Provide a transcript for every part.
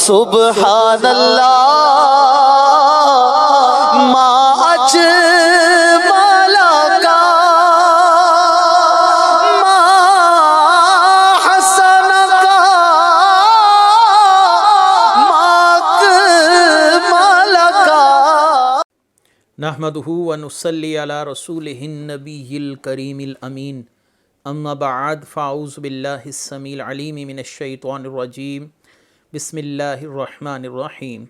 سبحان اللہ ما اجمل کا ما حسن کا ما اکمل کا۔ نحمدہ ونصلی علی رسولہ النبی الکریم الامین، اما بعد فاعوذ باللہ السمیع العلیم من الشیطان الرجیم، بسم اللہ الرحمن الرحیم۔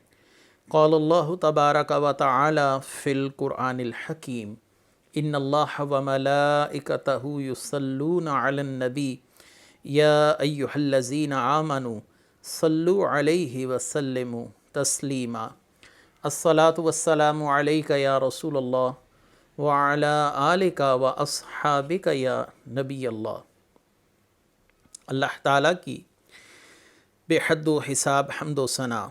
قال اللہ تبارک و تعالی فی القرآن الحکیم، ان اللہ وملائکتہ یصلون علی النبی یا ایہا الذین آمنوا صلوا علیہ وسلموا تسلیما۔ الصلاۃ والسلام علیک یا رسول اللہ وعلی آلک و اصحابک یا نبی اللہ۔ اللہ تعالیٰ کی بے حد و حساب حمد و ثنا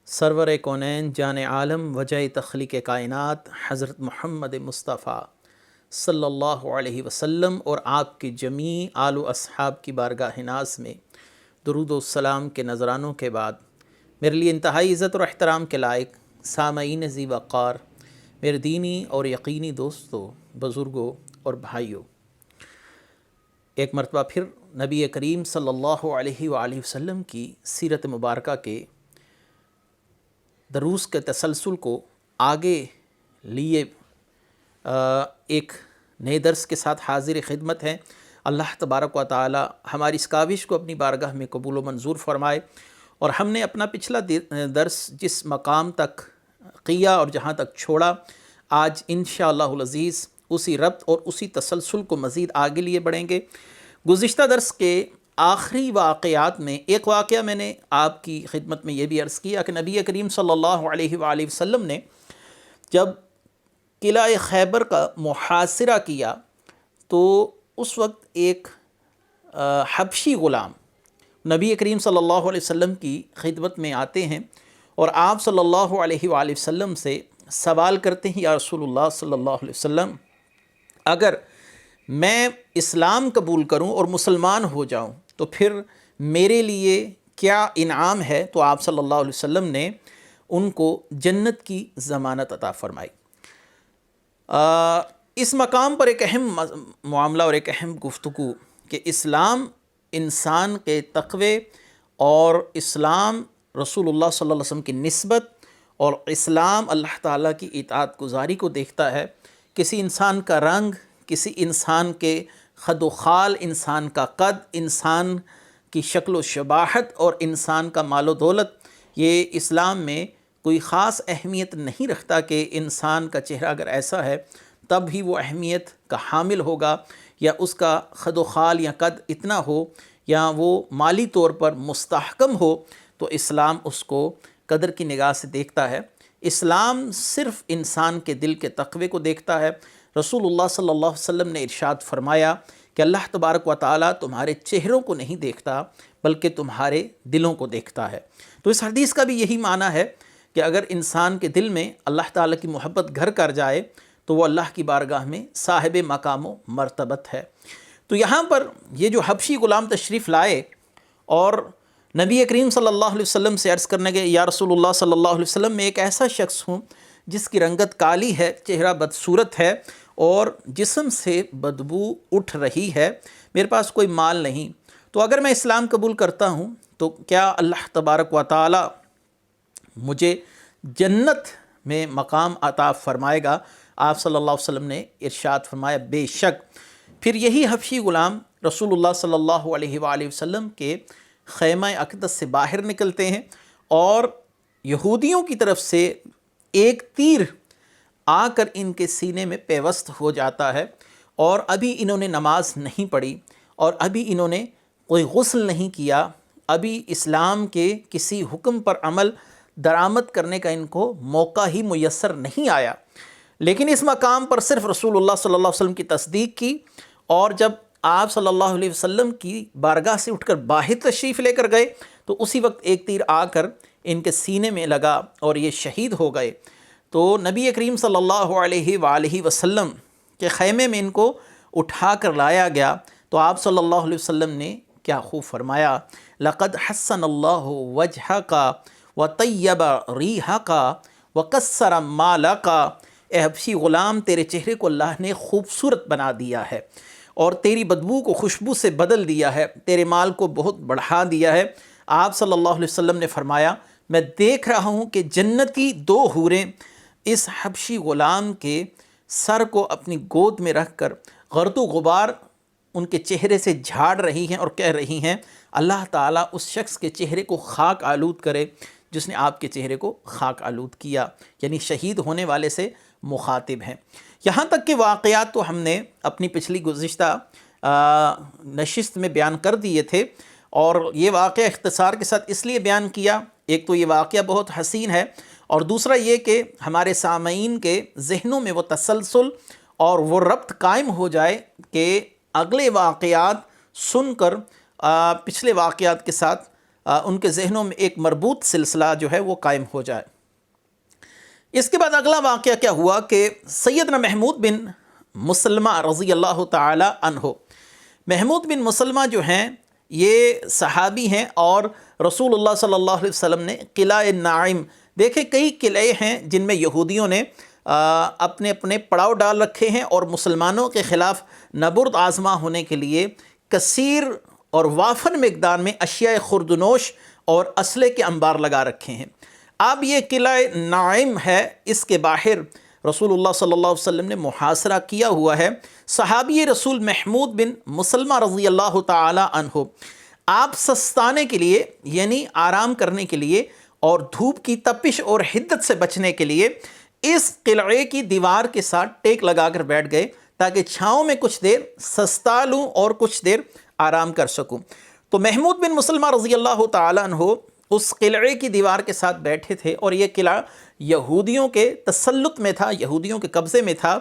سرور کونین جان عالم وجہ تخلیق کائنات حضرت محمد مصطفیٰ صلی اللہ علیہ وسلم اور آپ کے جمیع آل و اصحاب کی بارگاہ ناز میں درود و سلام کے نذرانوں کے بعد، میرے لیے انتہائی عزت اور احترام کے لائق سامعین ذی وقار، میرے دینی اور یقینی دوستوں، بزرگوں اور بھائیوں، ایک مرتبہ پھر نبی کریم صلی اللہ علیہ وآلہ وسلم کی سیرت مبارکہ کے دروس کے تسلسل کو آگے لیے ایک نئے درس کے ساتھ حاضر خدمت ہیں۔ اللہ تبارک و تعالی ہماری اس کاوش کو اپنی بارگاہ میں قبول و منظور فرمائے، اور ہم نے اپنا پچھلا درس جس مقام تک کیا اور جہاں تک چھوڑا، آج انشاءاللہ العزیز اسی ربط اور اسی تسلسل کو مزید آگے لیے بڑھیں گے۔ گزشتہ درس کے آخری واقعات میں ایک واقعہ میں نے آپ کی خدمت میں یہ بھی عرض کیا کہ نبی کریم صلی اللہ علیہ وآلہ وسلم نے جب قلعہ خیبر کا محاصرہ کیا تو اس وقت ایک حبشی غلام نبی کریم صلی اللہ علیہ وسلم کی خدمت میں آتے ہیں اور آپ صلی اللہ علیہ وآلہ وسلم سے سوال کرتے ہیں، یا رسول اللہ صلی اللہ علیہ وسلم، اگر میں اسلام قبول کروں اور مسلمان ہو جاؤں تو پھر میرے لیے کیا انعام ہے؟ تو آپ صلی اللہ علیہ وسلم نے ان کو جنت کی ضمانت عطا فرمائی۔ اس مقام پر ایک اہم معاملہ اور ایک اہم گفتگو کہ اسلام انسان کے تقوی اور اسلام رسول اللہ صلی اللہ علیہ وسلم کی نسبت اور اسلام اللہ تعالیٰ کی اطاعت گزاری کو دیکھتا ہے۔ کسی انسان کا رنگ، کسی انسان کے خد و خال، انسان کا قد، انسان کی شکل و شباہت اور انسان کا مال و دولت، یہ اسلام میں کوئی خاص اہمیت نہیں رکھتا کہ انسان کا چہرہ اگر ایسا ہے تب ہی وہ اہمیت کا حامل ہوگا، یا اس کا خد و خال یا قد اتنا ہو یا وہ مالی طور پر مستحکم ہو تو اسلام اس کو قدر کی نگاہ سے دیکھتا ہے۔ اسلام صرف انسان کے دل کے تقوی کو دیکھتا ہے۔ رسول اللہ صلی اللہ علیہ وسلم نے ارشاد فرمایا کہ اللہ تبارک و تعالیٰ تمہارے چہروں کو نہیں دیکھتا بلکہ تمہارے دلوں کو دیکھتا ہے۔ تو اس حدیث کا بھی یہی معنی ہے کہ اگر انسان کے دل میں اللہ تعالیٰ کی محبت گھر کر جائے تو وہ اللہ کی بارگاہ میں صاحب مقام و مرتبت ہے۔ تو یہاں پر یہ جو حبشی غلام تشریف لائے اور نبی کریم صلی اللہ علیہ وسلم سے عرض کرنے گئے، یا رسول اللہ صلی اللہ علیہ وسلم، میں ایک ایسا شخص ہوں جس کی رنگت کالی ہے، چہرہ بدصورت ہے اور جسم سے بدبو اٹھ رہی ہے، میرے پاس کوئی مال نہیں، تو اگر میں اسلام قبول کرتا ہوں تو کیا اللہ تبارک و تعالی مجھے جنت میں مقام عطا فرمائے گا؟ آپ صلی اللہ علیہ وسلم نے ارشاد فرمایا، بے شک۔ پھر یہی حبشی غلام رسول اللہ صلی اللہ علیہ وآلہ وسلم کے خیمہ اقدس سے باہر نکلتے ہیں اور یہودیوں کی طرف سے ایک تیر آ کر ان کے سینے میں پیوست ہو جاتا ہے، اور ابھی انہوں نے نماز نہیں پڑھی اور ابھی انہوں نے کوئی غسل نہیں کیا، ابھی اسلام کے کسی حکم پر عمل درآمد کرنے کا ان کو موقع ہی میسر نہیں آیا، لیکن اس مقام پر صرف رسول اللہ صلی اللہ علیہ وسلم کی تصدیق کی، اور جب آپ صلی اللہ علیہ وسلم کی بارگاہ سے اٹھ کر باہر تشریف لے کر گئے تو اسی وقت ایک تیر آ کر ان کے سینے میں لگا اور یہ شہید ہو گئے۔ تو نبی کریم صلی اللہ علیہ وآلہ وسلم کے خیمے میں ان کو اٹھا کر لایا گیا تو آپ صلی اللہ علیہ وسلم نے کیا خوب فرمایا، لقد حسن اللہ وجہ کا و طیب ریحہ کا و کسر مالا کا، اے حبشی غلام تیرے چہرے کو اللہ نے خوبصورت بنا دیا ہے اور تیری بدبو کو خوشبو سے بدل دیا ہے، تیرے مال کو بہت بڑھا دیا ہے۔ آپ صلی اللہ علیہ وسلم نے فرمایا میں دیکھ رہا ہوں کہ جنتی 2 حوریں اس حبشی غلام کے سر کو اپنی گود میں رکھ کر گرد و غبار ان کے چہرے سے جھاڑ رہی ہیں اور کہہ رہی ہیں اللہ تعالیٰ اس شخص کے چہرے کو خاک آلود کرے جس نے آپ کے چہرے کو خاک آلود کیا، یعنی شہید ہونے والے سے مخاطب ہیں۔ یہاں تک کہ واقعات تو ہم نے اپنی پچھلی گزشتہ نشست میں بیان کر دیے تھے، اور یہ واقعہ اختصار کے ساتھ اس لیے بیان کیا، ایک تو یہ واقعہ بہت حسین ہے، اور دوسرا یہ کہ ہمارے سامعین کے ذہنوں میں وہ تسلسل اور وہ ربط قائم ہو جائے کہ اگلے واقعات سن کر پچھلے واقعات کے ساتھ ان کے ذہنوں میں ایک مربوط سلسلہ جو ہے وہ قائم ہو جائے۔ اس کے بعد اگلا واقعہ کیا ہوا کہ سیدنا محمود بن مسلمہ رضی اللہ تعالی عنہ، محمود بن مسلمہ جو ہیں یہ صحابی ہیں، اور رسول اللہ صلی اللہ علیہ وسلم نے قلعہ نعیم، دیکھیں کئی قلعے ہیں جن میں یہودیوں نے اپنے اپنے پڑاؤ ڈال رکھے ہیں اور مسلمانوں کے خلاف نبرد آزما ہونے کے لیے کثیر اور وافر مقدار میں اشیاء خوردنوش اور اسلحے کے انبار لگا رکھے ہیں۔ اب یہ قلعہ نعیم ہے، اس کے باہر رسول اللہ صلی اللہ علیہ وسلم نے محاصرہ کیا ہوا ہے۔ صحابی رسول محمود بن مسلمہ رضی اللہ تعالی عنہ، آپ سستانے کے لیے یعنی آرام کرنے کے لیے اور دھوپ کی تپش اور حدت سے بچنے کے لیے اس قلعے کی دیوار کے ساتھ ٹیک لگا کر بیٹھ گئے تاکہ چھاؤں میں کچھ دیر سستا لوں اور کچھ دیر آرام کر سکوں۔ تو محمود بن مسلمہ رضی اللہ تعالی عنہ اس قلعے کی دیوار کے ساتھ بیٹھے تھے، اور یہ قلعہ یہودیوں کے تسلط میں تھا، یہودیوں کے قبضے میں تھا۔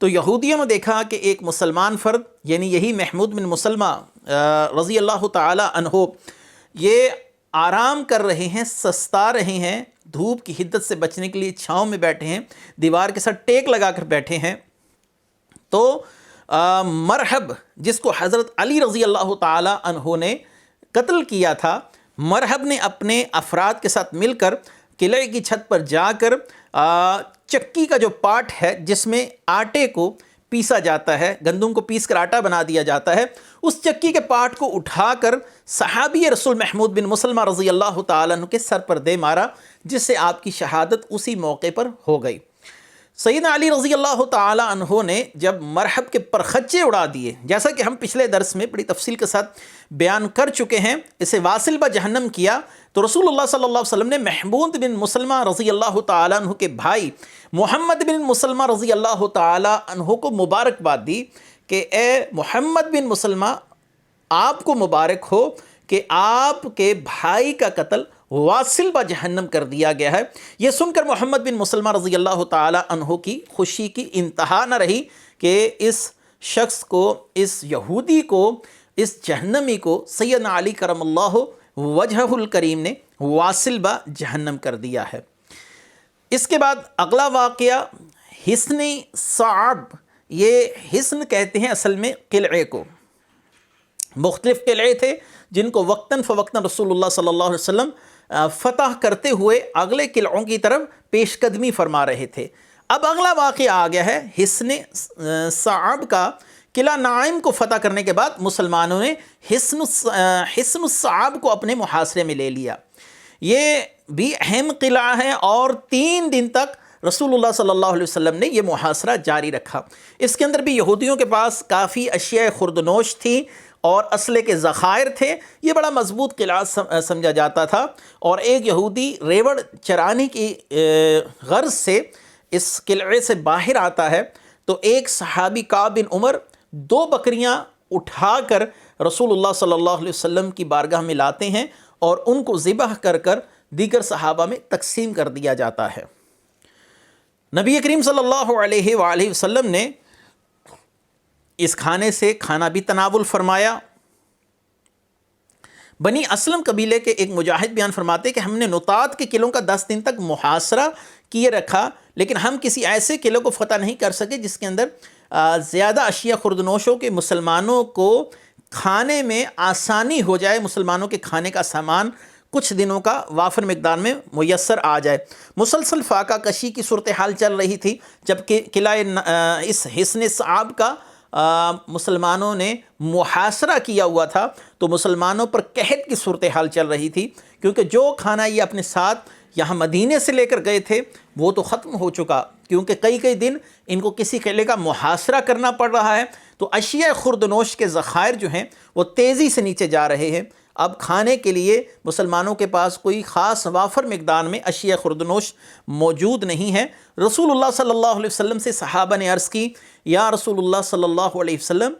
تو یہودیوں نے دیکھا کہ ایک مسلمان فرد یعنی یہی محمود بن مسلمہ رضی اللہ تعالی عنہ یہ آرام کر رہے ہیں، سستا رہے ہیں، دھوپ کی حدت سے بچنے کے لیے چھاؤں میں بیٹھے ہیں، دیوار کے ساتھ ٹیک لگا کر بیٹھے ہیں۔ تو مرحب جس کو حضرت علی رضی اللہ تعالی عنہ نے قتل کیا تھا، مرحب نے اپنے افراد کے ساتھ مل کر قلعے کی چھت پر جا کر چکی کا جو پارٹ ہے جس میں آٹے کو پیسا جاتا ہے، گندم کو پیس کر آٹا بنا دیا جاتا ہے، اس چکی کے پارٹ کو اٹھا کر صحابی رسول محمود بن مسلمہ رضی اللہ تعالیٰ عنہ کے سر پر دے مارا، جس سے آپ کی شہادت اسی موقع پر ہو گئی۔ سیدنا علی رضی اللہ تعالی عنہ نے جب مرحب کے پرخچے اڑا دیے، جیسا کہ ہم پچھلے درس میں بڑی تفصیل کے ساتھ بیان کر چکے ہیں، اسے واصل بہ جہنم کیا، تو رسول اللہ صلی اللہ علیہ وسلم نے محمود بن مسلمہ رضی اللہ تعالی عنہ کے بھائی محمد بن مسلمہ رضی اللہ تعالی عنہ کو مبارکباد دی کہ اے محمد بن مسلمہ، آپ کو مبارک ہو کہ آپ کے بھائی کا قتل واصل بہ جہنم کر دیا گیا ہے۔ یہ سن کر محمد بن مسلمہ رضی اللہ تعالی عنہ کی خوشی کی انتہا نہ رہی کہ اس شخص کو، اس یہودی کو، اس جہنمی کو سیدنا علی کرم اللہ وجہہ الکریم نے واصل بہ جہنم کر دیا ہے۔ اس کے بعد اگلا واقعہ حصن صعب، یہ حصن کہتے ہیں اصل میں قلعے کو، مختلف قلعے تھے جن کو وقتاً فوقتاً رسول اللہ صلی اللہ علیہ وسلم فتح کرتے ہوئے اگلے قلعوں کی طرف پیش قدمی فرما رہے تھے۔ اب اگلا واقعہ آ گیا ہے حصن صعب کا۔ قلعہ نعیم کو فتح کرنے کے بعد مسلمانوں نے حصن صعب کو اپنے محاصرے میں لے لیا۔ یہ بھی اہم قلعہ ہے اور 3 دن تک رسول اللہ صلی اللہ علیہ وسلم نے یہ محاصرہ جاری رکھا۔ اس کے اندر بھی یہودیوں کے پاس کافی اشیاء خوردنوش تھی اور اسلحے کے ذخائر تھے۔ یہ بڑا مضبوط قلعہ سمجھا جاتا تھا، اور ایک یہودی ریوڑ چرانے کی غرض سے اس قلعے سے باہر آتا ہے تو ایک صحابی کعب بن عمر 2 بکریاں اٹھا کر رسول اللہ صلی اللہ علیہ وسلم کی بارگاہ میں لاتے ہیں اور ان کو ذبح کر کر دیگر صحابہ میں تقسیم کر دیا جاتا ہے۔ نبی کریم صلی اللہ علیہ وآلہ وسلم نے اس کھانے سے کھانا بھی تناول فرمایا۔ بنی اسلم قبیلے کے ایک مجاہد بیان فرماتے کہ ہم نے نطات کے قلعوں کا 10 دن تک محاصرہ کیے رکھا، لیکن ہم کسی ایسے قلعے کو فتح نہیں کر سکے جس کے اندر زیادہ اشیاء خوردنوشوں کے مسلمانوں کو کھانے میں آسانی ہو جائے، مسلمانوں کے کھانے کا سامان کچھ دنوں کا وافر مقدار میں میسر آ جائے۔ مسلسل فاقہ کشی کی صورتحال چل رہی تھی، جبکہ قلعہ اس حصن صعاب کا مسلمانوں نے محاصرہ کیا ہوا تھا، تو مسلمانوں پر قحط کی صورتحال چل رہی تھی، کیونکہ جو کھانا یہ اپنے ساتھ یہاں مدینے سے لے کر گئے تھے وہ تو ختم ہو چکا، کیونکہ کئی دن ان کو کسی قلعے کا محاصرہ کرنا پڑ رہا ہے، تو اشیاء خوردنوش کے ذخائر جو ہیں وہ تیزی سے نیچے جا رہے ہیں۔ اب کھانے کے لیے مسلمانوں کے پاس کوئی خاص وافر مقدار میں اشیاء خوردنوش موجود نہیں ہے۔ رسول اللہ صلی اللہ علیہ وسلم سے صحابہ نے عرض کی، یا رسول اللہ صلی اللہ علیہ وسلم،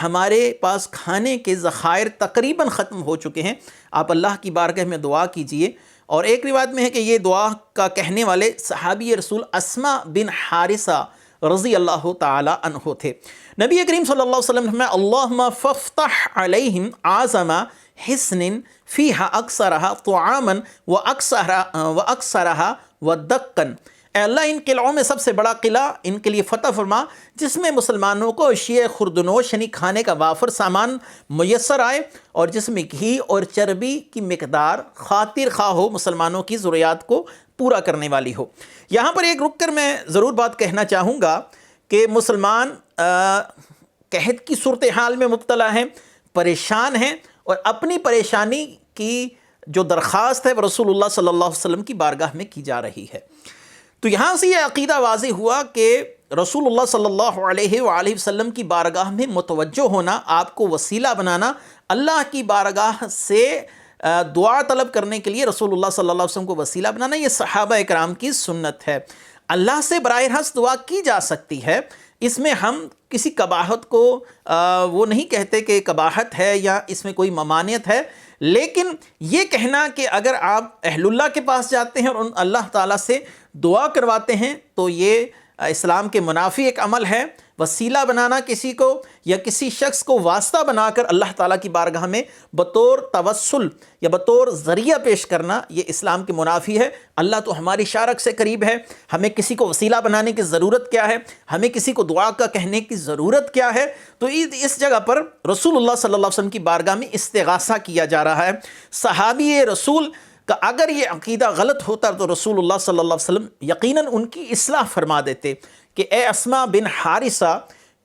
ہمارے پاس کھانے کے ذخائر تقریباً ختم ہو چکے ہیں، آپ اللہ کی بارگاہ میں دعا کیجئے۔ اور ایک روایت میں ہے کہ یہ دعا کا کہنے والے صحابی رسول اسما بن حارثہ رضی اللہ تعالی عنہ تھے۔ نبی کریم صلی اللہ علیہ وسلم نے فرمایا، اللہم فافتح علیہم اعظم حصن فیہا اکثرہا طعاما واکثرہا ودقا، اے اللہ ان قلعوں میں سب سے بڑا قلعہ ان کے لیے فتح فرما جس میں مسلمانوں کو اشیاء خوردنوش یعنی کھانے کا وافر سامان میسر آئے، اور جس میں گھی اور چربی کی مقدار خاطر خواہ ہو، مسلمانوں کی ضروریات کو پورا کرنے والی ہو۔ یہاں پر ایک رک کر میں ضرور بات کہنا چاہوں گا کہ مسلمان قحط کی صورتحال میں مبتلا ہیں، پریشان ہیں، اور اپنی پریشانی کی جو درخواست ہے وہ رسول اللہ صلی اللہ علیہ وسلم کی بارگاہ میں کی جا رہی ہے۔ تو یہاں سے یہ عقیدہ واضح ہوا کہ رسول اللہ صلی اللہ علیہ وآلہ وسلم کی بارگاہ میں متوجہ ہونا، آپ کو وسیلہ بنانا، اللہ کی بارگاہ سے دعا طلب کرنے کے لیے رسول اللہ صلی اللہ علیہ وسلم کو وسیلہ بنانا، یہ صحابہ اکرام کی سنت ہے۔ اللہ سے براہ راست دعا کی جا سکتی ہے، اس میں ہم کسی قباحت کو وہ نہیں کہتے کہ قباحت ہے یا اس میں کوئی ممانعت ہے، لیکن یہ کہنا کہ اگر آپ اہل اللہ کے پاس جاتے ہیں اور اللہ تعالیٰ سے دعا کرواتے ہیں تو یہ اسلام کے منافی ایک عمل ہے۔ وسیلہ بنانا کسی کو یا کسی شخص کو واسطہ بنا کر اللہ تعالیٰ کی بارگاہ میں بطور توسل یا بطور ذریعہ پیش کرنا، یہ اسلام کے منافی ہے۔ اللہ تو ہماری شارک سے قریب ہے، ہمیں کسی کو وسیلہ بنانے کی ضرورت کیا ہے، ہمیں کسی کو دعا کا کہنے کی ضرورت کیا ہے؟ تو اس جگہ پر رسول اللہ صلی اللہ علیہ وسلم کی بارگاہ میں استغاثہ کیا جا رہا ہے۔ صحابی رسول کہ اگر یہ عقیدہ غلط ہوتا تو رسول اللہ صلی اللہ علیہ وسلم یقیناً ان کی اصلاح فرما دیتے کہ اے اسما بن حارثہ،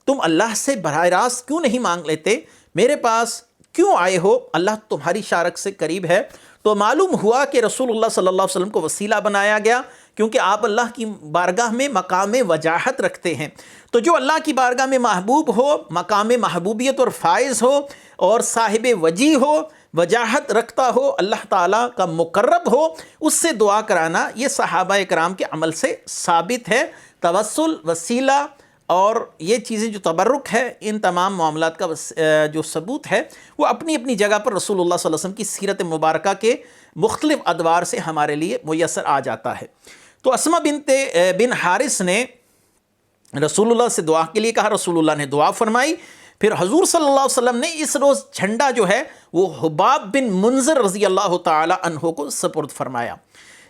تم اللہ سے براہ راست کیوں نہیں مانگ لیتے، میرے پاس کیوں آئے ہو، اللہ تمہاری شارک سے قریب ہے۔ تو معلوم ہوا کہ رسول اللہ صلی اللہ علیہ وسلم کو وسیلہ بنایا گیا، کیونکہ آپ اللہ کی بارگاہ میں مقام وجاہت رکھتے ہیں۔ تو جو اللہ کی بارگاہ میں محبوب ہو، مقام محبوبیت اور فائز ہو، اور صاحب وجیہ ہو، وجاہت رکھتا ہو، اللہ تعالیٰ کا مقرب ہو، اس سے دعا کرانا یہ صحابہ اکرام کے عمل سے ثابت ہے۔ توسل، وسیلہ اور یہ چیزیں جو تبرک ہے، ان تمام معاملات کا جو ثبوت ہے وہ اپنی اپنی جگہ پر رسول اللہ صلی اللہ علیہ وسلم کی سیرت مبارکہ کے مختلف ادوار سے ہمارے لیے میسر آ جاتا ہے۔ تو اسما بن حارث نے رسول اللہ سے دعا کے لیے کہا، رسول اللہ نے دعا فرمائی، پھر حضور صلی اللہ علیہ وسلم نے اس روز جھنڈا جو ہے وہ حباب بن منذر رضی اللہ تعالی عنہ کو سپرد فرمایا۔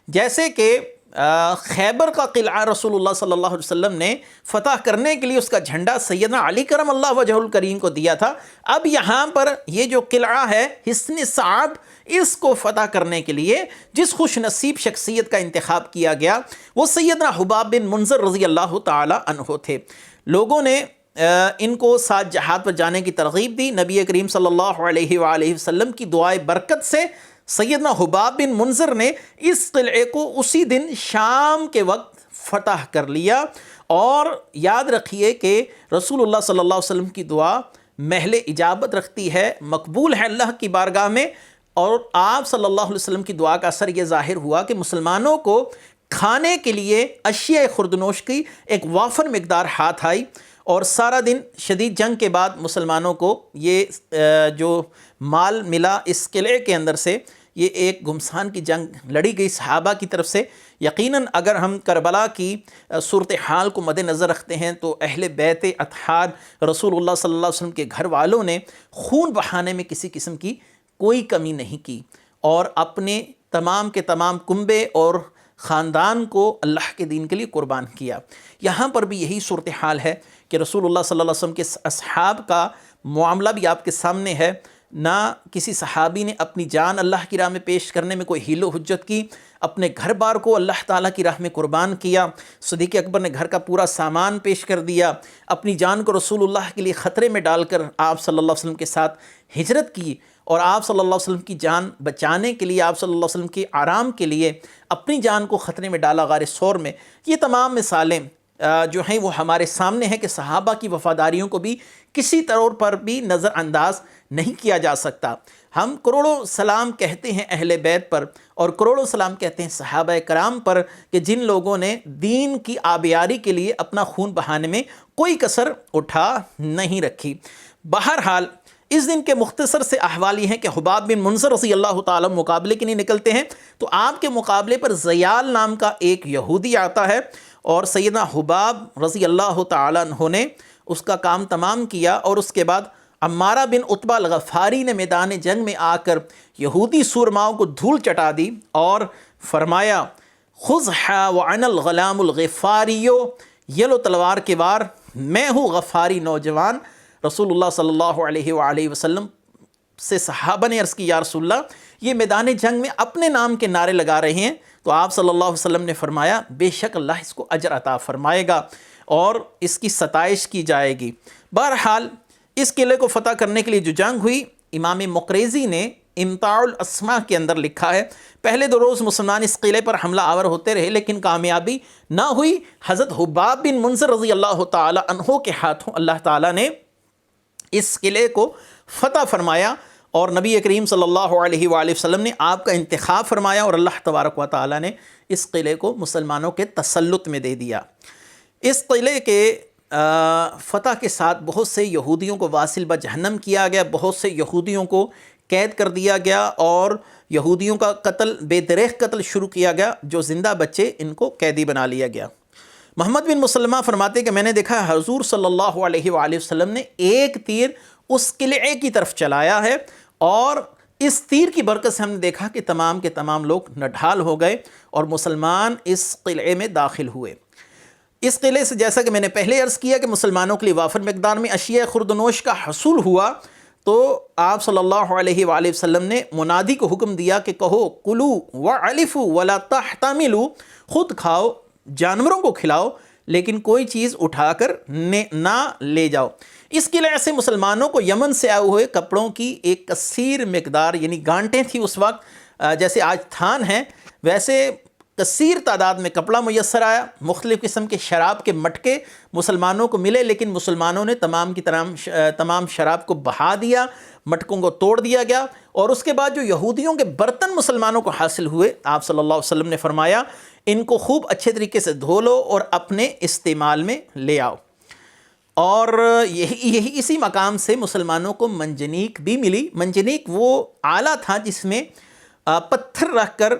جیسے کہ خیبر کا قلعہ رسول اللہ صلی اللہ علیہ وسلم نے فتح کرنے کے لیے اس کا جھنڈا سیدنا علی کرم اللہ وجہ الکریم کو دیا تھا، اب یہاں پر یہ جو قلعہ ہے حصن صعاب، اس کو فتح کرنے کے لیے جس خوش نصیب شخصیت کا انتخاب کیا گیا وہ سیدنا حباب بن منذر رضی اللہ تعالی عنہ تھے۔ لوگوں نے ان کو ساتھ جہاد پر جانے کی ترغیب دی۔ نبی کریم صلی اللہ علیہ وآلہ وسلم کی دعائے برکت سے سیدنا حباب بن منذر نے اس قلعے کو اسی دن شام کے وقت فتح کر لیا۔ اور یاد رکھیے کہ رسول اللہ صلی اللہ علیہ وسلم کی دعا محل اجابت رکھتی ہے، مقبول ہے اللہ کی بارگاہ میں، اور آپ صلی اللہ علیہ وسلم کی دعا کا اثر یہ ظاہر ہوا کہ مسلمانوں کو کھانے کے لیے اشیاء خوردنوش کی ایک وافر مقدار ہاتھ آئی، اور سارا دن شدید جنگ کے بعد مسلمانوں کو یہ جو مال ملا اس قلعے کے اندر سے، یہ ایک گھمسان کی جنگ لڑی گئی صحابہ کی طرف سے۔ یقیناً اگر ہم کربلا کی صورتحال کو مد نظر رکھتے ہیں تو اہل بیت اطہار رسول اللہ صلی اللہ علیہ وسلم کے گھر والوں نے خون بہانے میں کسی قسم کی کوئی کمی نہیں کی، اور اپنے تمام کے تمام کنبے اور خاندان کو اللہ کے دین کے لیے قربان کیا۔ یہاں پر بھی یہی صورتحال ہے کہ رسول اللہ صلی اللہ علیہ وسلم کے اصحاب کا معاملہ بھی آپ کے سامنے ہے۔ نہ کسی صحابی نے اپنی جان اللہ کی راہ میں پیش کرنے میں کوئی حیل و حجت کی، اپنے گھر بار کو اللہ تعالیٰ کی راہ میں قربان کیا۔ صدیق اکبر نے گھر کا پورا سامان پیش کر دیا، اپنی جان کو رسول اللہ کے لیے خطرے میں ڈال کر آپ صلی اللہ علیہ وسلم کے ساتھ ہجرت کی، اور آپ صلی اللہ علیہ وسلم کی جان بچانے کے لیے، آپ صلی اللہ علیہ وسلم کے آرام کے لیے اپنی جان کو خطرے میں ڈالا غار ثور میں۔ یہ تمام مثالیں جو ہیں وہ ہمارے سامنے ہیں کہ صحابہ کی وفاداریوں کو بھی کسی طور پر بھی نظر انداز نہیں کیا جا سکتا۔ ہم کروڑوں سلام کہتے ہیں اہل بیت پر، اور کروڑوں سلام کہتے ہیں صحابہ کرام پر، کہ جن لوگوں نے دین کی آبیاری کے لیے اپنا خون بہانے میں کوئی کسر اٹھا نہیں رکھی۔ بہرحال اس دن کے مختصر سے احوال یہ ہیں کہ حباب بن منذر رضی اللہ تعالیٰ مقابلے کے لیے نکلتے ہیں، تو آپ کے مقابلے پر زیال نام کا ایک یہودی آتا ہے، اور سیدنا حباب رضی اللہ تعالیٰ عنہ نے اس کا کام تمام کیا، اور اس کے بعد عمارہ بن عتبہ الغفاری نے میدان جنگ میں آ کر یہودی سورماؤں کو دھول چٹا دی اور فرمایا خذھا وعن الغلام الغفاریو، یہ لو تلوار کے وار، میں ہوں غفاری نوجوان۔ رسول اللہ صلی اللہ علیہ وآلہ وسلم سے صحابہ نے عرض کی یا رسول اللہ، یہ میدان جنگ میں اپنے نام کے نعرے لگا رہے ہیں، تو آپ صلی اللہ علیہ وسلم نے فرمایا بے شک اللہ اس کو اجر عطا فرمائے گا اور اس کی ستائش کی جائے گی۔ بہرحال اس قلعے کو فتح کرنے کے لیے جو جنگ ہوئی، امام مقریزی نے امتاع الاسماء کے اندر لکھا ہے، پہلے 2 روز مسلمان اس قلعے پر حملہ آور ہوتے رہے لیکن کامیابی نہ ہوئی۔ حضرت حباب بن منذر رضی اللہ تعالی عنہ کے ہاتھوں اللہ تعالیٰ نے اس قلعے کو فتح فرمایا، اور نبی کریم صلی اللہ علیہ وآلہ وسلم نے آپ کا انتخاب فرمایا، اور اللہ تبارک و تعالیٰ نے اس قلعے کو مسلمانوں کے تسلط میں دے دیا۔ اس قلعے کے فتح کے ساتھ بہت سے یہودیوں کو واصل بجہنم کیا گیا، بہت سے یہودیوں کو قید کر دیا گیا، اور یہودیوں کا قتل بے دریغ قتل شروع کیا گیا، جو زندہ بچے ان کو قیدی بنا لیا گیا۔ محمد بن مسلمہ فرماتے کہ میں نے دیکھا حضور صلی اللہ علیہ وآلہ وسلم نے ایک تیر اس قلعے کی طرف چلایا ہے، اور اس تیر کی برکت سے ہم نے دیکھا کہ تمام کے تمام لوگ نڈھال ہو گئے اور مسلمان اس قلعے میں داخل ہوئے۔ اس قلعے سے جیسا کہ میں نے پہلے عرض کیا کہ مسلمانوں کے لیے وافر مقدار میں اشیاء خوردنوش کا حصول ہوا، تو آپ صلی اللہ علیہ وآلہ وسلم نے منادی کو حکم دیا کہ کہو کلو وعلفوا ولا تحتملوا، خود کھاؤ، جانوروں کو کھلاؤ، لیکن کوئی چیز اٹھا کر نہ لے جاؤ۔ اس قلعے سے مسلمانوں کو یمن سے آئے ہوئے کپڑوں کی ایک کثیر مقدار، یعنی گانٹیں تھی اس وقت، جیسے آج تھان ہیں ویسے کثیر تعداد میں کپڑا میسر آیا، مختلف قسم کے شراب کے مٹکے مسلمانوں کو ملے، لیکن مسلمانوں نے تمام کی تمام شراب کو بہا دیا، مٹکوں کو توڑ دیا گیا، اور اس کے بعد جو یہودیوں کے برتن مسلمانوں کو حاصل ہوئے، آپ صلی اللہ علیہ وسلم نے فرمایا ان کو خوب اچھے طریقے سے دھو لو اور اپنے استعمال میں لے آؤ۔ اور یہی اسی مقام سے مسلمانوں کو منجنیق بھی ملی۔ منجنیق وہ آلہ تھا جس میں پتھر رکھ کر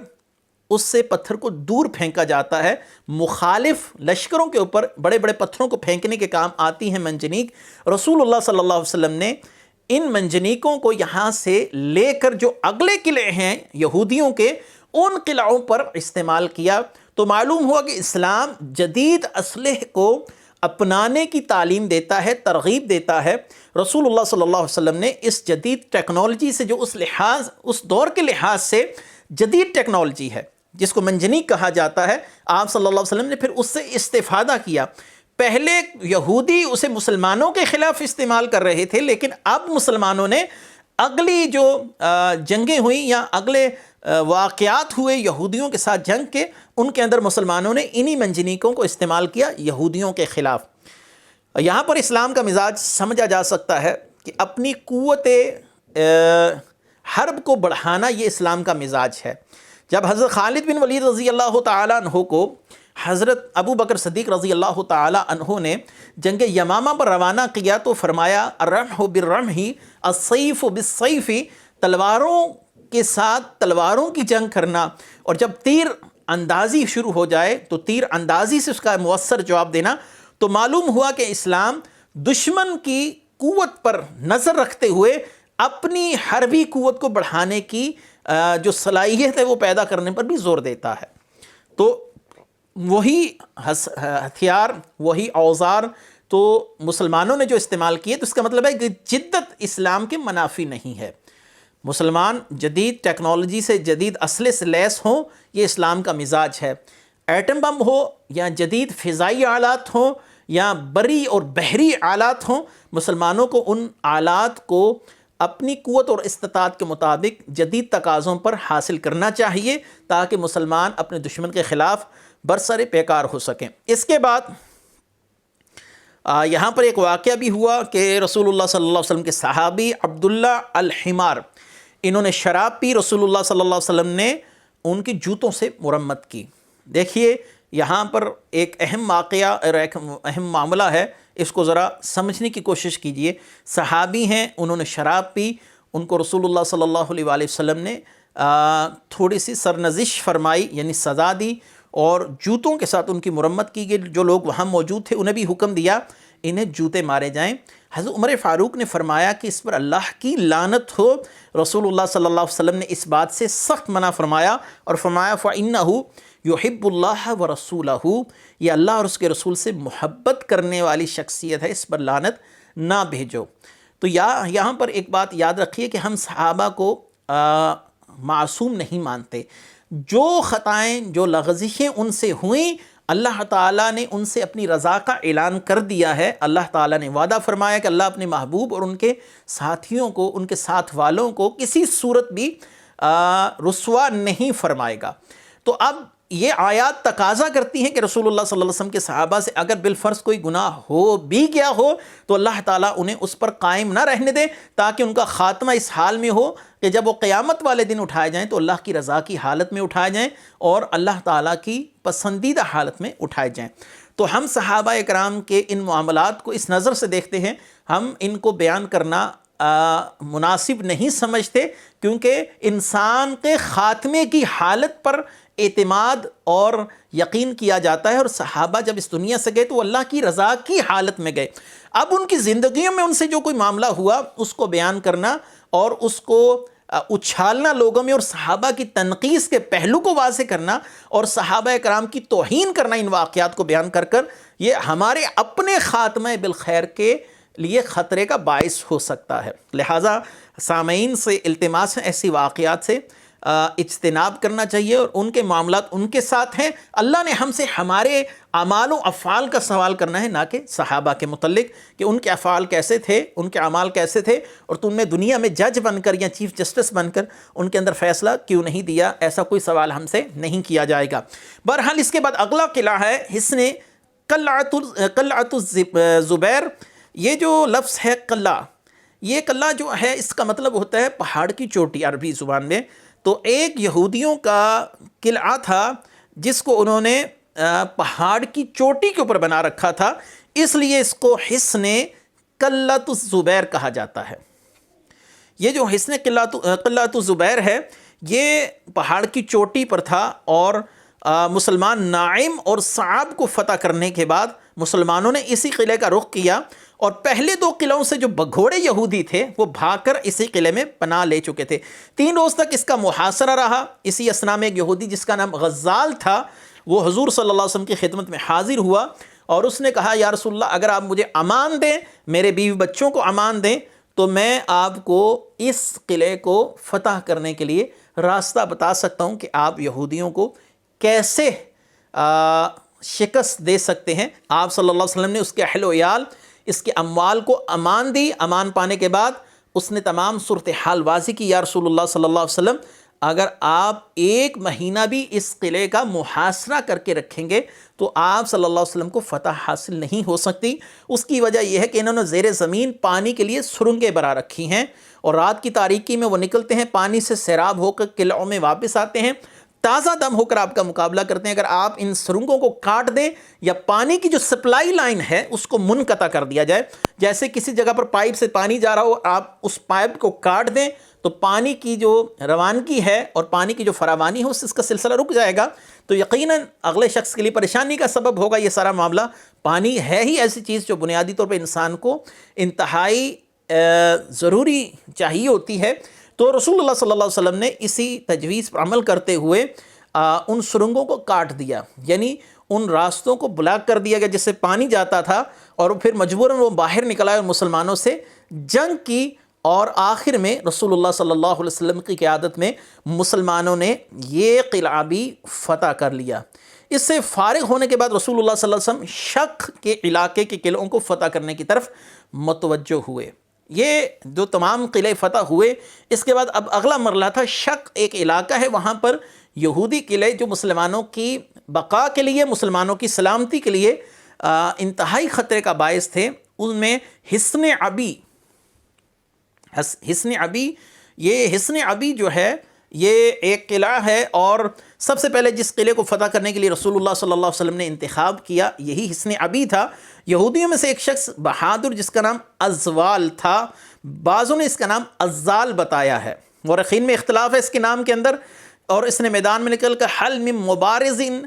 اس سے پتھر کو دور پھینکا جاتا ہے، مخالف لشکروں کے اوپر بڑے بڑے پتھروں کو پھینکنے کے کام آتی ہیں منجنیق۔ رسول اللہ صلی اللہ علیہ وسلم نے ان منجنیقوں کو یہاں سے لے کر جو اگلے قلعے ہیں یہودیوں کے، ان قلعوں پر استعمال کیا، تو معلوم ہوا کہ اسلام جدید اسلحے کو اپنانے کی تعلیم دیتا ہے، ترغیب دیتا ہے۔ رسول اللہ صلی اللہ علیہ وسلم نے اس جدید ٹیکنالوجی سے، جو اس دور کے لحاظ سے جدید ٹیکنالوجی ہے جس کو منجنیق کہا جاتا ہے، آپ صلی اللہ علیہ وسلم نے پھر اس سے استفادہ کیا۔ پہلے یہودی اسے مسلمانوں کے خلاف استعمال کر رہے تھے، لیکن اب مسلمانوں نے اگلی جو جنگیں ہوئیں یا اگلے واقعات ہوئے یہودیوں کے ساتھ جنگ کے، ان کے اندر مسلمانوں نے انہی منجنیقوں کو استعمال کیا یہودیوں کے خلاف۔ یہاں پر اسلام کا مزاج سمجھا جا سکتا ہے کہ اپنی قوت حرب کو بڑھانا، یہ اسلام کا مزاج ہے۔ جب حضرت خالد بن ولید رضی اللہ تعالیٰ عنہ کو حضرت ابو بکر صدیق رضی اللہ تعالیٰ عنہ نے جنگ یمامہ پر روانہ کیا، تو فرمایا الرمح بالرمح السیف بالسیف، تلواروں کے ساتھ تلواروں کی جنگ کرنا، اور جب تیر اندازی شروع ہو جائے تو تیر اندازی سے اس کا مؤثر جواب دینا۔ تو معلوم ہوا کہ اسلام دشمن کی قوت پر نظر رکھتے ہوئے اپنی حربی قوت کو بڑھانے کی جو صلاحیت ہے وہ پیدا کرنے پر بھی زور دیتا ہے۔ تو وہی ہتھیار، وہی اوزار تو مسلمانوں نے جو استعمال کیے تو اس کا مطلب ہے کہ جدت اسلام کے منافی نہیں ہے. مسلمان جدید ٹیکنالوجی سے، جدید اسلحے سے لیس ہوں، یہ اسلام کا مزاج ہے. ایٹم بم ہو یا جدید فضائی آلات ہوں یا بری اور بحری آلات ہوں، مسلمانوں کو ان آلات کو اپنی قوت اور استطاعت کے مطابق جدید تقاضوں پر حاصل کرنا چاہیے تاکہ مسلمان اپنے دشمن کے خلاف برسر پیکار ہو سکیں. اس کے بعد یہاں پر ایک واقعہ بھی ہوا کہ رسول اللہ صلی اللہ علیہ وسلم کے صحابی عبداللہ الحمار، انہوں نے شراب پی، رسول اللہ صلی اللہ علیہ وسلم نے ان کی جوتوں سے مرمت کی. دیکھیے یہاں پر ایک اہم واقعہ اور ایک اہم معاملہ ہے، اس کو ذرا سمجھنے کی کوشش کیجئے. صحابی ہیں، انہوں نے شراب پی، ان کو رسول اللہ صلی اللہ علیہ وآلہ وسلم نے تھوڑی سی سرنزش فرمائی، یعنی سزا دی، اور جوتوں کے ساتھ ان کی مرمت کی گئی. جو لوگ وہاں موجود تھے انہیں بھی حکم دیا انہیں جوتے مارے جائیں. حضرت عمر فاروق نے فرمایا کہ اس پر اللہ کی لعنت ہو. رسول اللہ صلی اللہ علیہ وسلم نے اس بات سے سخت منع فرمایا اور فرمایا فَإِنَّهُ يُحِبُّ اللَّهَ وَرَسُولَهُ، یہ اللہ اور اس کے رسول سے محبت کرنے والی شخصیت ہے، اس پر لعنت نہ بھیجو. تو یہاں پر ایک بات یاد رکھیے کہ ہم صحابہ کو معصوم نہیں مانتے. جو خطائیں، جو لغزشیں ان سے ہوئیں، اللہ تعالیٰ نے ان سے اپنی رضا کا اعلان کر دیا ہے. اللہ تعالیٰ نے وعدہ فرمایا کہ اللہ اپنے محبوب اور ان کے ساتھیوں کو، ان کے ساتھ والوں کو کسی صورت بھی رسوا نہیں فرمائے گا. تو اب یہ آیات تقاضا کرتی ہیں کہ رسول اللہ صلی اللہ علیہ وسلم کے صحابہ سے اگر بالفرض کوئی گناہ ہو بھی گیا ہو تو اللہ تعالیٰ انہیں اس پر قائم نہ رہنے دے، تاکہ ان کا خاتمہ اس حال میں ہو کہ جب وہ قیامت والے دن اٹھائے جائیں تو اللہ کی رضا کی حالت میں اٹھائے جائیں اور اللہ تعالیٰ کی پسندیدہ حالت میں اٹھائے جائیں. تو ہم صحابہ اکرام کے ان معاملات کو اس نظر سے دیکھتے ہیں، ہم ان کو بیان کرنا مناسب نہیں سمجھتے، کیونکہ انسان کے خاتمے کی حالت پر اعتماد اور یقین کیا جاتا ہے، اور صحابہ جب اس دنیا سے گئے تو اللہ کی رضا کی حالت میں گئے. اب ان کی زندگیوں میں ان سے جو کوئی معاملہ ہوا اس کو بیان کرنا اور اس کو اچھالنا لوگوں میں، اور صحابہ کی تنقیص کے پہلو کو واضح کرنا اور صحابہ کرام کی توہین کرنا ان واقعات کو بیان کر یہ ہمارے اپنے خاتمہ بالخیر کے لیے خطرے کا باعث ہو سکتا ہے. لہٰذا سامعین سے التماس ہے ایسی واقعات سے اجتناب کرنا چاہیے، اور ان کے معاملات ان کے ساتھ ہیں. اللہ نے ہم سے ہمارے اعمال و افعال کا سوال کرنا ہے، نہ کہ صحابہ کے متعلق کہ ان کے افعال کیسے تھے، ان کے اعمال کیسے تھے، اور تم نے دنیا میں جج بن کر یا چیف جسٹس بن کر ان کے اندر فیصلہ کیوں نہیں دیا. ایسا کوئی سوال ہم سے نہیں کیا جائے گا. بہرحال اس کے بعد اگلا قلعہ ہے حصن قلعۃ الزبیر. یہ جو لفظ ہے قلعہ، یہ قلعہ جو ہے اس کا مطلب ہوتا ہے پہاڑ کی چوٹی عربی زبان میں. تو ایک یہودیوں کا قلعہ تھا جس کو انہوں نے پہاڑ کی چوٹی کے اوپر بنا رکھا تھا، اس لیے اس کو حصن قلعۃ الزبیر کہا جاتا ہے. یہ جو حصن قلعۃ الزبیر ہے یہ پہاڑ کی چوٹی پر تھا، اور مسلمان نائم اور صعب کو فتح کرنے کے بعد مسلمانوں نے اسی قلعے کا رخ کیا، اور پہلے 2 قلعوں سے جو بگھوڑے یہودی تھے وہ بھاگ کر اسی قلعے میں پناہ لے چکے تھے. 3 روز تک اس کا محاصرہ رہا. اسی اسنا میں ایک یہودی جس کا نام غزال تھا وہ حضور صلی اللہ علیہ وسلم کی خدمت میں حاضر ہوا، اور اس نے کہا یا رسول اللہ اگر آپ مجھے امان دیں، میرے بیوی بچوں کو امان دیں، تو میں آپ کو اس قلعے کو فتح کرنے کے لیے راستہ بتا سکتا ہوں کہ آپ یہودیوں کو کیسے شکست دے سکتے ہیں. آپ صلی اللہ علیہ وسلم نے اس کے اہل و عیال، اس کے اموال کو امان دی. امان پانے کے بعد اس نے تمام صورتحال واضح کی. یا رسول اللہ صلی اللہ علیہ وسلم اگر آپ 1 مہینہ بھی اس قلعے کا محاصرہ کر کے رکھیں گے تو آپ صلی اللہ علیہ وسلم کو فتح حاصل نہیں ہو سکتی. اس کی وجہ یہ ہے کہ انہوں نے زیر زمین پانی کے لیے سرنگیں بنا رکھی ہیں، اور رات کی تاریکی میں وہ نکلتے ہیں، پانی سے سیراب ہو کر قلعوں میں واپس آتے ہیں، تازہ دم ہو کر آپ کا مقابلہ کرتے ہیں. اگر آپ ان سرنگوں کو کاٹ دیں یا پانی کی جو سپلائی لائن ہے اس کو منقطع کر دیا جائے، جیسے کسی جگہ پر پائپ سے پانی جا رہا ہو، آپ اس پائپ کو کاٹ دیں تو پانی کی جو روانگی ہے اور پانی کی جو فراوانی ہے اس کا سلسلہ رک جائے گا. تو یقیناً اگلے شخص کے لیے پریشانی کا سبب ہوگا یہ سارا معاملہ. پانی ہے ہی ایسی چیز جو بنیادی طور پہ انسان کو انتہائی ضروری چاہیے ہوتی ہے. تو رسول اللہ صلی اللہ علیہ وسلم نے اسی تجویز پر عمل کرتے ہوئے ان سرنگوں کو کاٹ دیا، یعنی ان راستوں کو بلاک کر دیا گیا جس سے پانی جاتا تھا، اور پھر مجبوراً وہ باہر نکل آئے اور مسلمانوں سے جنگ کی، اور آخر میں رسول اللہ صلی اللہ علیہ وسلم کی قیادت میں مسلمانوں نے یہ قلعہ بھی فتح کر لیا۔ اس سے فارغ ہونے کے بعد رسول اللہ صلی اللہ علیہ وسلم شق کے علاقے کے قلعوں کو فتح کرنے کی طرف متوجہ ہوئے۔ یہ جو تمام قلعے فتح ہوئے، اس کے بعد اب اگلا مرحلہ تھا شق، ایک علاقہ ہے وہاں پر یہودی قلعے جو مسلمانوں کی بقا کے لیے، مسلمانوں کی سلامتی کے لیے انتہائی خطرے کا باعث تھے۔ ان میں حصن عبی، یہ حصن عبی جو ہے یہ ایک قلعہ ہے، اور سب سے پہلے جس قلعے کو فتح کرنے کے لیے رسول اللہ صلی اللہ علیہ وسلم نے انتخاب کیا یہی حصن عبی تھا۔ یہودیوں میں سے ایک شخص بہادر جس کا نام ازوال تھا، بعضوں نے اس کا نام ازال بتایا ہے، مورخین میں اختلاف ہے اس کے نام کے اندر، اور اس نے میدان میں نکل کر حل من مبارزن،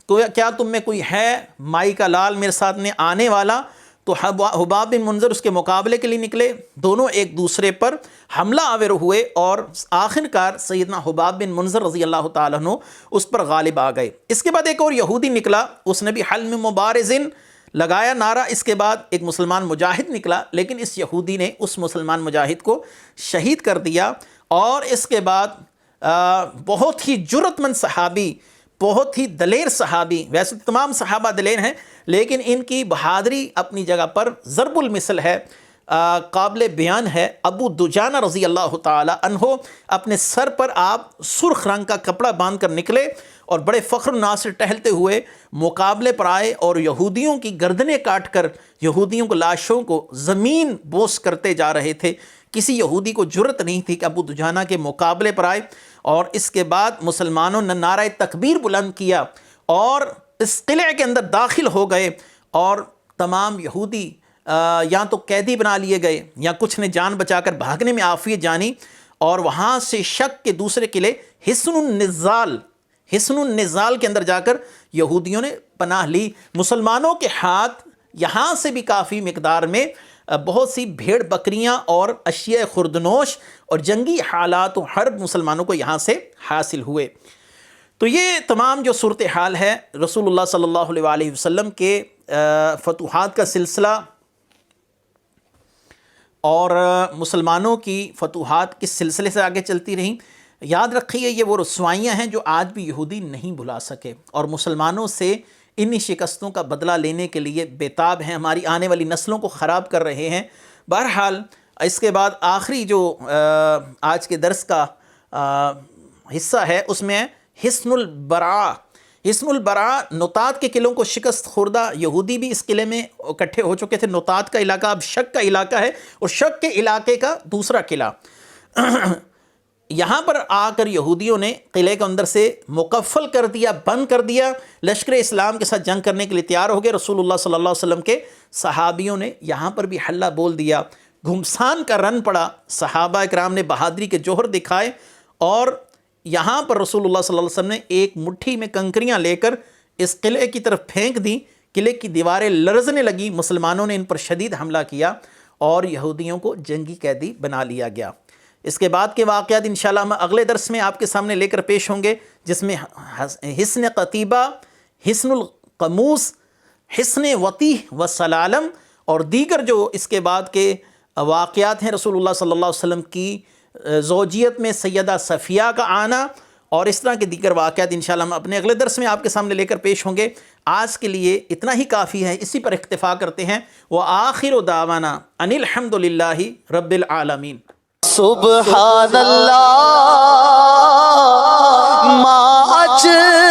کیا تم میں کوئی ہے مائی کا لال میرے ساتھ میں آنے والا؟ تو حباب بن منذر اس کے مقابلے کے لیے نکلے، دونوں ایک دوسرے پر حملہ آور ہوئے، اور آخر کار سیدنا حباب بن منذر رضی اللہ تعالیٰ عنہ اس پر غالب آ گئے۔ اس کے بعد ایک اور یہودی نکلا، اس نے بھی حل من مبارزن لگایا نعرہ، اس کے بعد ایک مسلمان مجاہد نکلا، لیکن اس یہودی نے اس مسلمان مجاہد کو شہید کر دیا۔ اور اس کے بعد بہت ہی جرأت مند صحابی، بہت ہی دلیر صحابی، ویسے تمام صحابہ دلیر ہیں لیکن ان کی بہادری اپنی جگہ پر ضرب المثل ہے، قابل بیان ہے، ابو دجانہ رضی اللہ تعالی عنہ اپنے سر پر آپ سرخ رنگ کا کپڑا باندھ کر نکلے اور بڑے فخر الناس سے ٹہلتے ہوئے مقابلے پر آئے، اور یہودیوں کی گردنیں کاٹ کر یہودیوں کو لاشوں کو زمین بوس کرتے جا رہے تھے۔ کسی یہودی کو جرأت نہیں تھی کہ ابو دجانہ کے مقابلے پر آئے، اور اس کے بعد مسلمانوں نے نعرہ تکبیر بلند کیا اور اس قلعے کے اندر داخل ہو گئے، اور تمام یہودی یا تو قیدی بنا لیے گئے یا کچھ نے جان بچا کر بھاگنے میں عافیت جانی، اور وہاں سے شک کے دوسرے قلعے حصن النزال کے اندر جا کر یہودیوں نے پناہ لی۔ مسلمانوں کے ہاتھ یہاں سے بھی کافی مقدار میں بہت سی بھیڑ بکریاں اور اشیاء خوردنوش اور جنگی حالات و حرب مسلمانوں کو یہاں سے حاصل ہوئے۔ تو یہ تمام جو صورتحال ہے رسول اللہ صلی اللہ علیہ وآلہ وسلم کے فتوحات کا سلسلہ اور مسلمانوں کی فتوحات کس سلسلے سے آگے چلتی رہیں، یاد رکھیے یہ وہ رسوائیاں ہیں جو آج بھی یہودی نہیں بھلا سکے، اور مسلمانوں سے انہی شکستوں کا بدلہ لینے کے لیے بےتاب ہیں، ہماری آنے والی نسلوں کو خراب کر رہے ہیں۔ بہرحال اس کے بعد آخری جو آج کے درس کا حصہ ہے اس میں حصن البراء۔ حصن البراء نطات کے قلعوں کو شکست خوردہ یہودی بھی اس قلعے میں اکٹھے ہو چکے تھے۔ نطات کا علاقہ اب شک کا علاقہ ہے، اور شک کے علاقے کا دوسرا قلعہ یہاں پر آ کر یہودیوں نے قلعے کے اندر سے مقفل کر دیا، بند کر دیا، لشکر اسلام کے ساتھ جنگ کرنے کے لیے تیار ہو گئے۔ رسول اللہ صلی اللہ علیہ وسلم کے صحابیوں نے یہاں پر بھی حلہ بول دیا، گھمسان کا رن پڑا، صحابہ اکرام نے بہادری کے جوہر دکھائے، اور یہاں پر رسول اللہ صلی اللہ علیہ وسلم نے ایک مٹھی میں کنکریاں لے کر اس قلعے کی طرف پھینک دی، قلعے کی دیواریں لرزنے لگی، مسلمانوں نے ان پر شدید حملہ کیا اور یہودیوں کو جنگی قیدی بنا لیا گیا۔ اس کے بعد کے واقعات انشاءاللہ ہم اگلے درس میں آپ کے سامنے لے کر پیش ہوں گے، جس میں حصن قتیبہ، حصن القموس، حصن وطیح و سلالم اور دیگر جو اس کے بعد کے واقعات ہیں، رسول اللہ صلی اللہ علیہ وسلم کی زوجیت میں سیدہ صفیہ کا آنا اور اس طرح کے دیگر واقعات انشاءاللہ ہم اپنے اگلے درس میں آپ کے سامنے لے کر پیش ہوں گے۔ آج کے لیے اتنا ہی کافی ہے، اسی پر اکتفا کرتے ہیں۔ وآخر دعوانا ان الحمد للہ رب العالمین۔ سبحان اللہ ما اجل